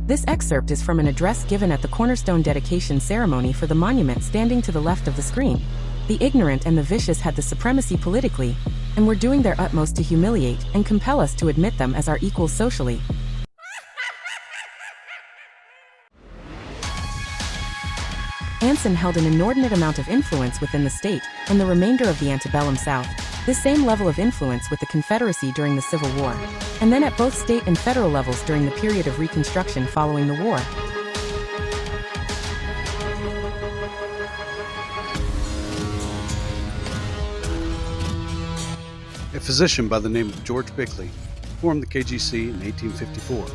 This excerpt is from an address given at the cornerstone dedication ceremony for the monument standing to the left of the screen. The ignorant and the vicious had the supremacy politically, and were doing their utmost to humiliate and compel us to admit them as our equals socially. Anson held an inordinate amount of influence within the state and the remainder of the antebellum South, this same level of influence with the Confederacy during the Civil War, and then at both state and federal levels during the period of Reconstruction following the war. A physician by the name of George Bickley formed the KGC in 1854.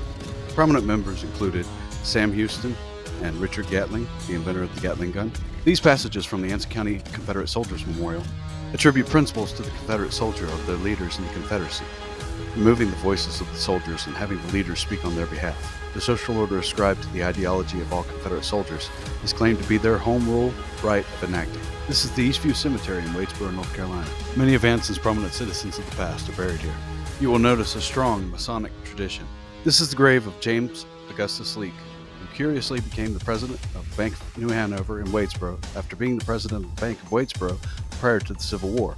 Prominent members included Sam Houston and Richard Gatling, the inventor of the Gatling gun. These passages from the Anson County Confederate Soldiers Memorial attribute principles to the Confederate soldier of their leaders in the Confederacy, removing the voices of the soldiers and having the leaders speak on their behalf. The social order ascribed to the ideology of all Confederate soldiers is claimed to be their home rule right of enacting. This is the Eastview Cemetery in Wadesboro, North Carolina. Many of Anson's prominent citizens of the past are buried here. You will notice a strong Masonic tradition. This is the grave of James Augustus Leake, who curiously became the president of the Bank of New Hanover in Wadesboro after being the president of the Bank of Wadesboro prior to the Civil War,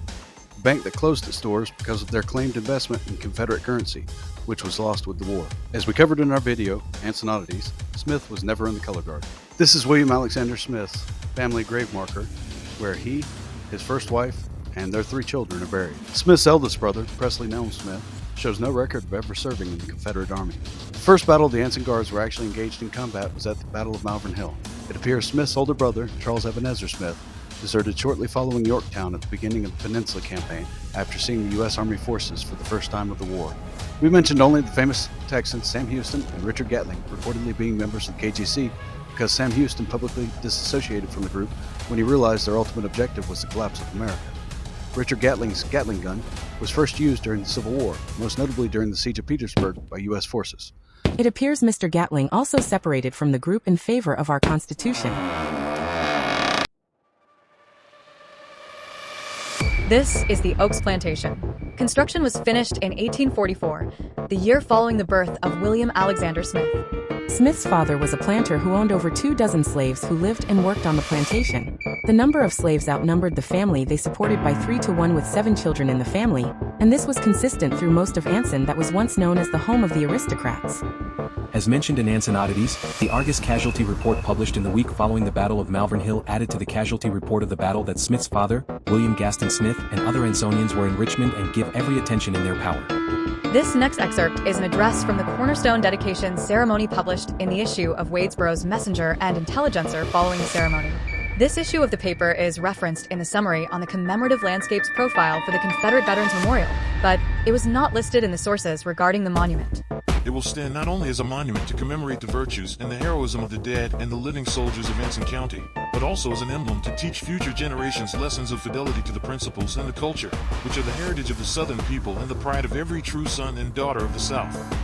a bank that closed its doors because of their claimed investment in Confederate currency, which was lost with the war. As we covered in our video, Anson Oddities, Smith was never in the color guard. This is William Alexander Smith's family grave marker, where he, his first wife, and their 3 children are buried. Smith's eldest brother, Presley Nelm Smith, shows no record of ever serving in the Confederate Army. The first battle the Anson Guards were actually engaged in combat was at the Battle of Malvern Hill. It appears Smith's older brother, Charles Ebenezer Smith, deserted shortly following Yorktown at the beginning of the Peninsula campaign after seeing the U.S. Army forces for the first time of the war. We mentioned only the famous Texans Sam Houston and Richard Gatling reportedly being members of the KGC because Sam Houston publicly disassociated from the group when he realized their ultimate objective was the collapse of America. Richard Gatling's Gatling gun was first used during the Civil War, most notably during the Siege of Petersburg by U.S. forces. It appears Mr. Gatling also separated from the group in favor of our Constitution. This is the Oaks Plantation. Construction was finished in 1844, the year following the birth of William Alexander Smith. Smith's father was a planter who owned over 24 slaves who lived and worked on the plantation. The number of slaves outnumbered the family they supported by 3 to 1 with 7 children in the family, and this was consistent through most of Anson that was once known as the home of the aristocrats. As mentioned in Anson Oddities, the Argus casualty report published in the week following the Battle of Malvern Hill added to the casualty report of the battle that Smith's father, William Gaston Smith, and other Ansonians were in Richmond and give every attention in their power. This next excerpt is an address from the cornerstone dedication ceremony published in the issue of Wadesboro's Messenger and Intelligencer following the ceremony. This issue of the paper is referenced in the summary on the commemorative landscapes profile for the Confederate Veterans Memorial, but it was not listed in the sources regarding the monument. It will stand not only as a monument to commemorate the virtues and the heroism of the dead and the living soldiers of Anson County, but also as an emblem to teach future generations lessons of fidelity to the principles and the culture, which are the heritage of the Southern people and the pride of every true son and daughter of the South.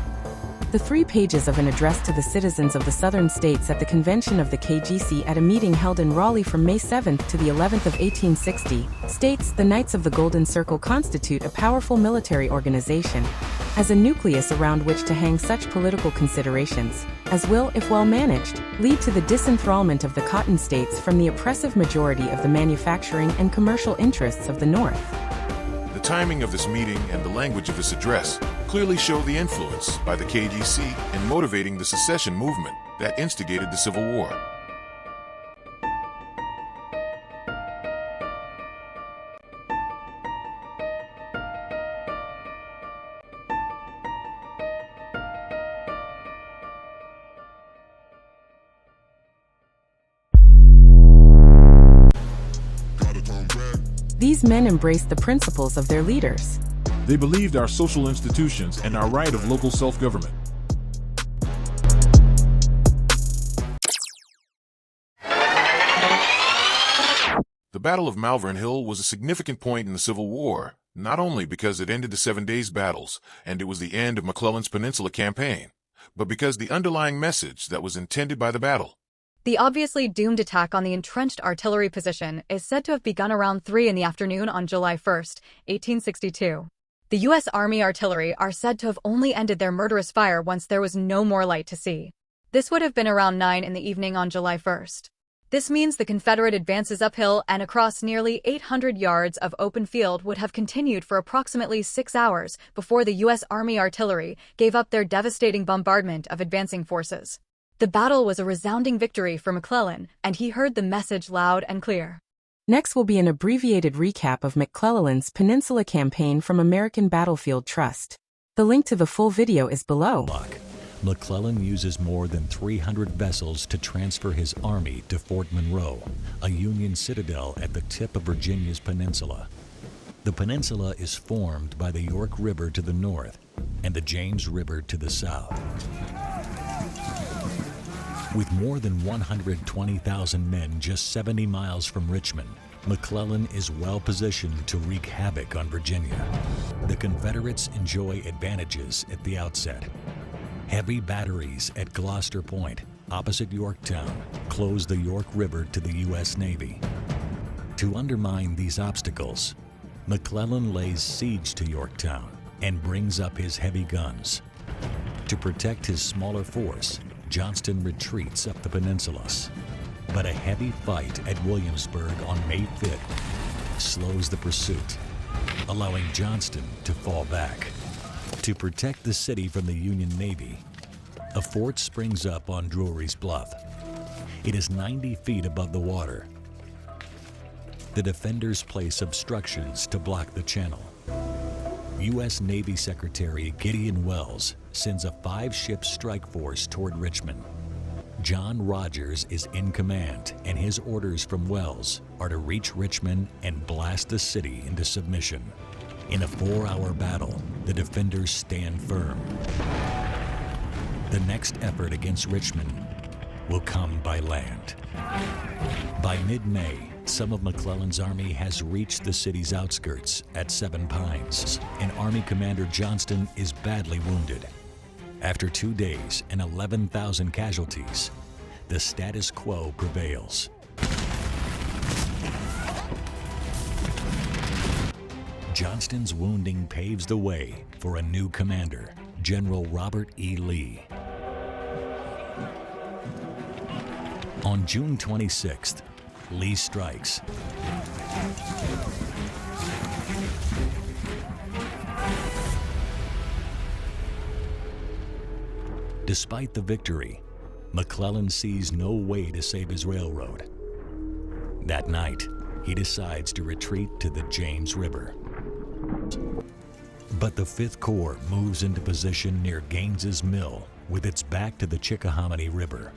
The 3 pages of an address to the citizens of the Southern states at the convention of the KGC at a meeting held in Raleigh from May 7th to the 11th of 1860 states the Knights of the Golden Circle constitute a powerful military organization as a nucleus around which to hang such political considerations as will, if well managed, lead to the disenthrallment of the cotton states from the oppressive majority of the manufacturing and commercial interests of the North. The timing of this meeting and the language of this address clearly show the influence by the KGC in motivating the secession movement that instigated the Civil War. These men embraced the principles of their leaders. They believed our social institutions and our right of local self-government. The Battle of Malvern Hill was a significant point in the Civil War, not only because it ended the 7 days battles and it was the end of McClellan's Peninsula campaign, but because the underlying message that was intended by the battle. The obviously doomed attack on the entrenched artillery position is said to have begun around 3 in the afternoon on July 1st, 1862. The U.S. Army artillery are said to have only ended their murderous fire once there was no more light to see. This would have been around 9 in the evening on July 1st. This means the Confederate advances uphill and across nearly 800 yards of open field would have continued for approximately 6 hours before the U.S. Army artillery gave up their devastating bombardment of advancing forces. The battle was a resounding victory for McClellan, and he heard the message loud and clear. Next will be an abbreviated recap of McClellan's Peninsula campaign from American Battlefield Trust. The link to the full video is below. McClellan uses more than 300 vessels to transfer his army to Fort Monroe, a Union citadel at the tip of Virginia's peninsula. The peninsula is formed by the York River to the north and the James River to the south. With more than 120,000 men just 70 miles from Richmond, McClellan is well positioned to wreak havoc on Virginia. The Confederates enjoy advantages at the outset. Heavy batteries at Gloucester Point, opposite Yorktown, close the York River to the U.S. Navy. To undermine these obstacles, McClellan lays siege to Yorktown and brings up his heavy guns. To protect his smaller force, Johnston retreats up the peninsulas. But a heavy fight at Williamsburg on May 5th slows the pursuit, allowing Johnston to fall back. To protect the city from the Union Navy, a fort springs up on Drury's Bluff. It is 90 feet above the water. The defenders place obstructions to block the channel. U.S. Navy Secretary Gideon Welles sends a 5-ship strike force toward Richmond. John Rodgers is in command, and his orders from Welles are to reach Richmond and blast the city into submission. In a 4-hour battle, the defenders stand firm. The next effort against Richmond will come by land. By mid-May, some of McClellan's army has reached the city's outskirts at Seven Pines, and Army Commander Johnston is badly wounded. After 2 days and 11,000 casualties, the status quo prevails. Johnston's wounding paves the way for a new commander, General Robert E. Lee. On June 26th, Lee strikes. Despite the victory, McClellan sees no way to save his railroad. That night, he decides to retreat to the James River. But the 5th Corps moves into position near Gaines's Mill with its back to the Chickahominy River.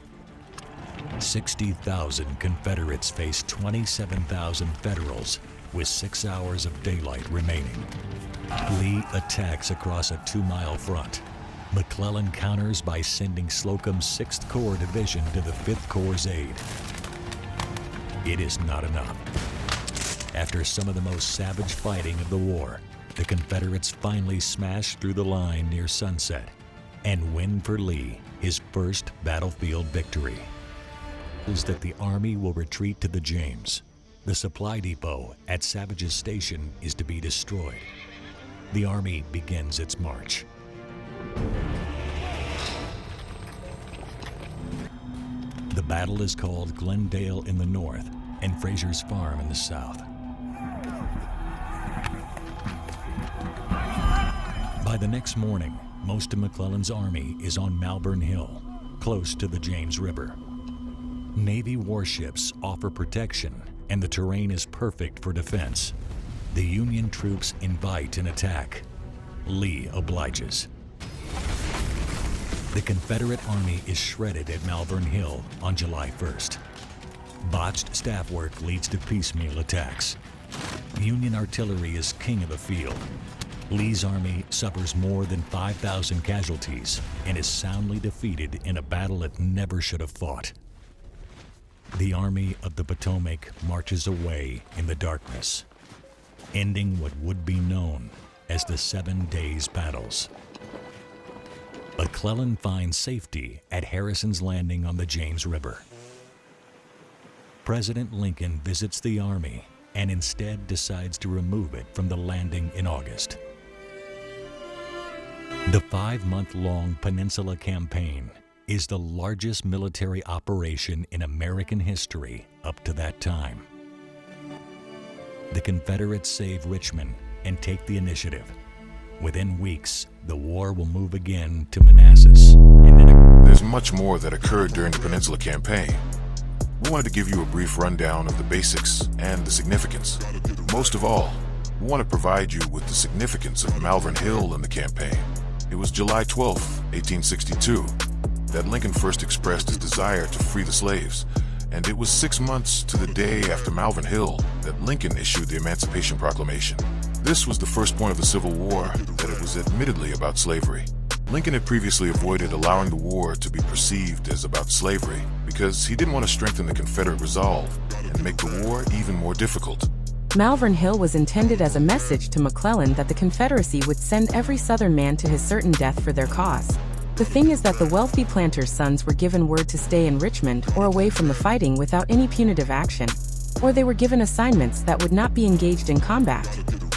60,000 Confederates face 27,000 Federals with 6 hours of daylight remaining. Lee attacks across a 2-mile front. McClellan counters by sending Slocum's 6th Corps Division to the 5th Corps' aid. It is not enough. After some of the most savage fighting of the war, the Confederates finally smash through the line near sunset and win for Lee his first battlefield victory. Is that the Army will retreat to the James. The supply depot at Savage's Station is to be destroyed. The Army begins its march. The battle is called Glendale in the north and Fraser's Farm in the south. By the next morning, most of McClellan's army is on Malvern Hill, close to the James River. Navy warships offer protection, and the terrain is perfect for defense. The Union troops invite an attack. Lee obliges. The Confederate Army is shredded at Malvern Hill on July 1st. Botched staff work leads to piecemeal attacks. Union artillery is king of the field. Lee's army suffers more than 5,000 casualties and is soundly defeated in a battle it never should have fought. The Army of the Potomac marches away in the darkness, ending what would be known as the 7 Days Battles. McClellan finds safety at Harrison's Landing on the James River. President Lincoln visits the Army and instead decides to remove it from the landing in August. The 5-month-long Peninsula Campaign is the largest military operation in American history up to that time. The Confederates save Richmond and take the initiative. Within weeks, the war will move again to Manassas, and then There's much more that occurred during the Peninsula Campaign. We wanted to give you a brief rundown of the basics and the significance. Most of all, we want to provide you with the significance of Malvern Hill in the campaign. It was July 12, 1862, that Lincoln first expressed his desire to free the slaves, and it was 6 months to the day after Malvern Hill that Lincoln issued the Emancipation Proclamation. This was the first point of the Civil War that it was admittedly about slavery. Lincoln had previously avoided allowing the war to be perceived as about slavery because he didn't want to strengthen the Confederate resolve and make the war even more difficult. Malvern Hill was intended as a message to McClellan that the Confederacy would send every Southern man to his certain death for their cause. The thing is that the wealthy planters' sons were given word to stay in Richmond or away from the fighting without any punitive action, or they were given assignments that would not be engaged in combat.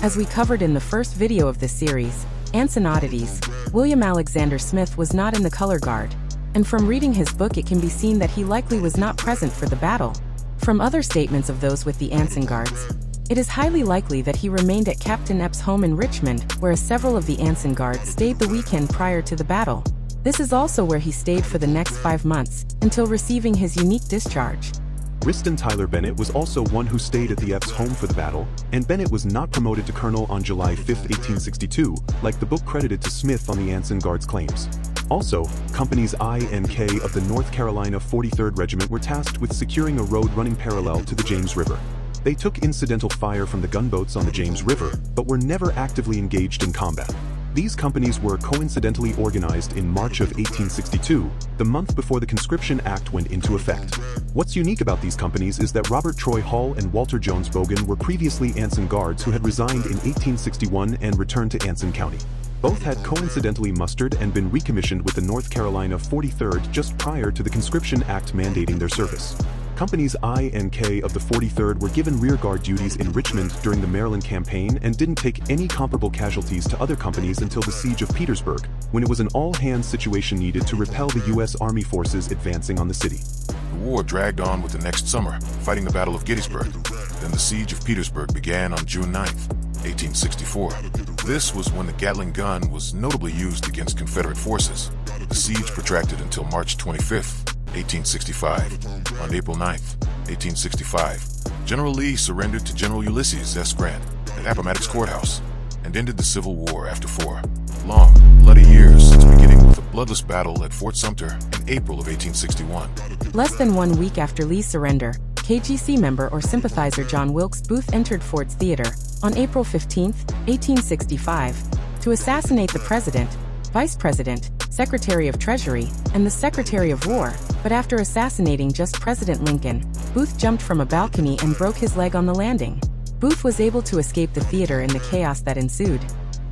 As we covered in the first video of this series, Anson Oddities, William Alexander Smith was not in the color guard, and from reading his book it can be seen that he likely was not present for the battle. From other statements of those with the Anson Guards, it is highly likely that he remained at Captain Epps' home in Richmond, whereas several of the Anson Guards stayed the weekend prior to the battle. This is also where he stayed for the next 5 months, until receiving his unique discharge. Riston Tyler Bennett was also one who stayed at the Epps home for the battle, and Bennett was not promoted to colonel on July 5, 1862, like the book credited to Smith on the Anson Guards claims. Also, Companies I and K of the North Carolina 43rd Regiment were tasked with securing a road running parallel to the James River. They took incidental fire from the gunboats on the James River, but were never actively engaged in combat. These companies were coincidentally organized in March of 1862, the month before the Conscription Act went into effect. What's unique about these companies is that Robert Troy Hall and Walter Jones Bogan were previously Anson Guards who had resigned in 1861 and returned to Anson County. Both had coincidentally mustered and been recommissioned with the North Carolina 43rd just prior to the Conscription Act mandating their service. Companies I and K of the 43rd were given rearguard duties in Richmond during the Maryland campaign and didn't take any comparable casualties to other companies until the siege of Petersburg, when it was an all-hands situation needed to repel the U.S. Army forces advancing on the city. The war dragged on with the next summer, fighting the Battle of Gettysburg. Then the siege of Petersburg began on June 9, 1864. This was when the Gatling gun was notably used against Confederate forces. The siege protracted until March 25, 1865. On April 9, 1865, General Lee surrendered to General Ulysses S. Grant at Appomattox Courthouse and ended the Civil War after 4 long, bloody years since beginning with a bloodless battle at Fort Sumter in April of 1861. Less than 1 week after Lee's surrender, KGC member or sympathizer John Wilkes Booth entered Ford's Theater on April 15, 1865, to assassinate the President, Vice President, Secretary of Treasury, and the Secretary of War, but after assassinating just President Lincoln, Booth jumped from a balcony and broke his leg on the landing. Booth was able to escape the theater in the chaos that ensued,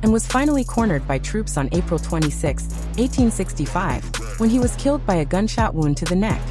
and was finally cornered by troops on April 26, 1865, when he was killed by a gunshot wound to the neck.